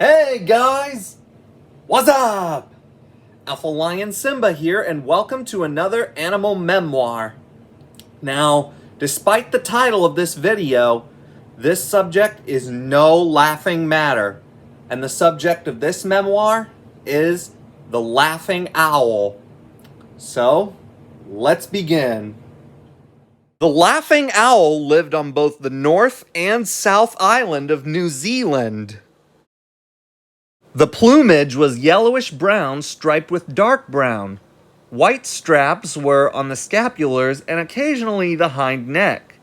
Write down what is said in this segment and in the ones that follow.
Hey guys! What's up? Alpha Lion Simba here, and welcome to another animal memoir. Now, despite the title of this video, this subject is no laughing matter. And the subject of this memoir is the laughing owl. So, let's begin. The laughing owl lived on both the North and South Island of New Zealand. The plumage was yellowish-brown striped with dark brown. White straps were on the scapulars and occasionally the hind neck.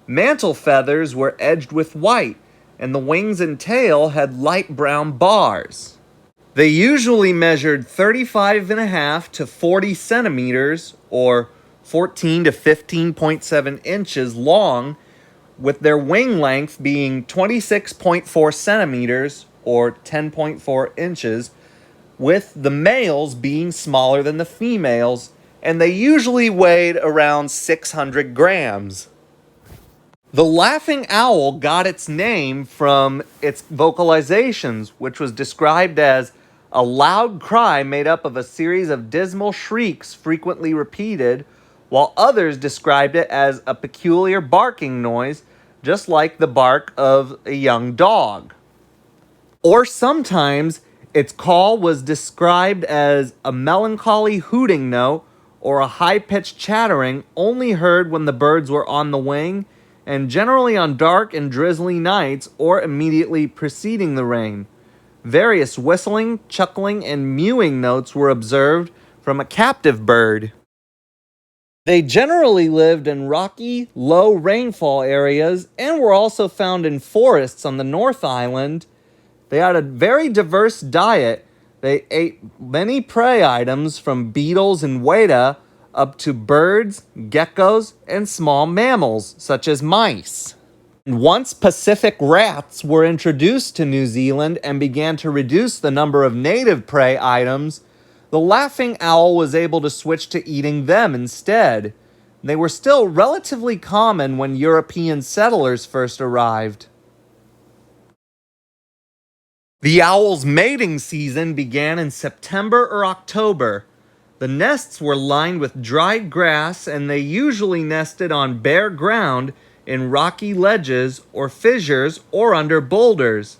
Mantle feathers were edged with white, and the wings and tail had light brown bars. They usually measured 35.5 to 40 centimeters, or 14 to 15.7 inches long, with their wing length being 26.4 centimeters, or 10.4 inches, with the males being smaller than the females, and they usually weighed around 600 grams. The laughing owl got its name from its vocalizations, which was described as a loud cry made up of a series of dismal shrieks frequently repeated, while others described it as a peculiar barking noise, just like the bark of a young dog. Or sometimes its call was described as a melancholy hooting note or a high-pitched chattering only heard when the birds were on the wing, and generally on dark and drizzly nights or immediately preceding the rain. Various whistling, chuckling, and mewing notes were observed from a captive bird. They generally lived in rocky, low rainfall areas and were also found in forests on the North Island. They had a very diverse diet. They ate many prey items from beetles and weta up to birds, geckos, and small mammals such as mice. Once Pacific rats were introduced to New Zealand and began to reduce the number of native prey items, the laughing owl was able to switch to eating them instead. They were still relatively common when European settlers first arrived. The owl's mating season began in September or October. The nests were lined with dried grass, and they usually nested on bare ground in rocky ledges or fissures or under boulders.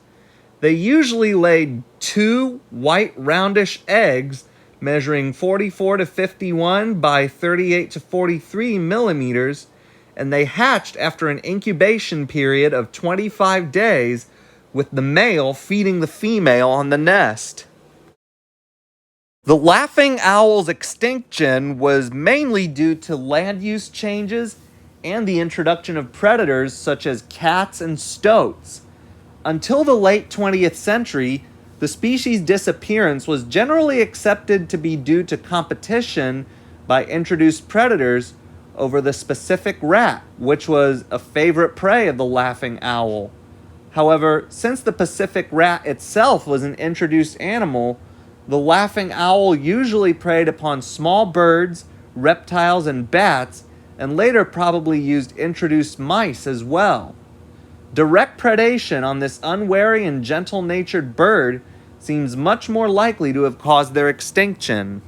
They usually laid 2 white roundish eggs measuring 44 to 51 by 38 to 43 millimeters, and they hatched after an incubation period of 25 days, with the male feeding the female on the nest. The laughing owl's extinction was mainly due to land use changes and the introduction of predators such as cats and stoats. Until the late 20th century, the species' disappearance was generally accepted to be due to competition by introduced predators over the specific rat, which was a favorite prey of the laughing owl. However, since the Pacific rat itself was an introduced animal, the laughing owl usually preyed upon small birds, reptiles, and bats, and later probably used introduced mice as well. Direct predation on this unwary and gentle-natured bird seems much more likely to have caused their extinction.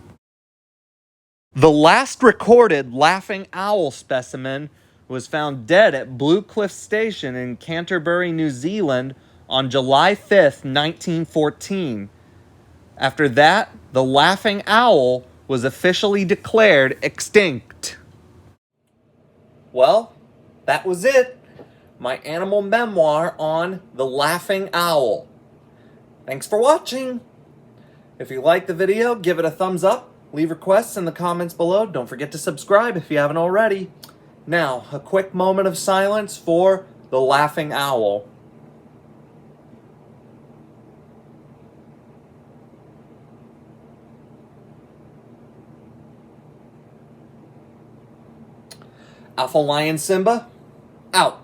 The last recorded laughing owl specimen was found dead at Blue Cliff Station in Canterbury, New Zealand on July 5th, 1914. After that, the laughing owl was officially declared extinct. Well, that was it. My animal memoir on the laughing owl. Thanks for watching. If you liked the video, give it a thumbs up. Leave requests in the comments below. Don't forget to subscribe if you haven't already. Now, a quick moment of silence for the laughing owl. Alpha Lion Simba, out.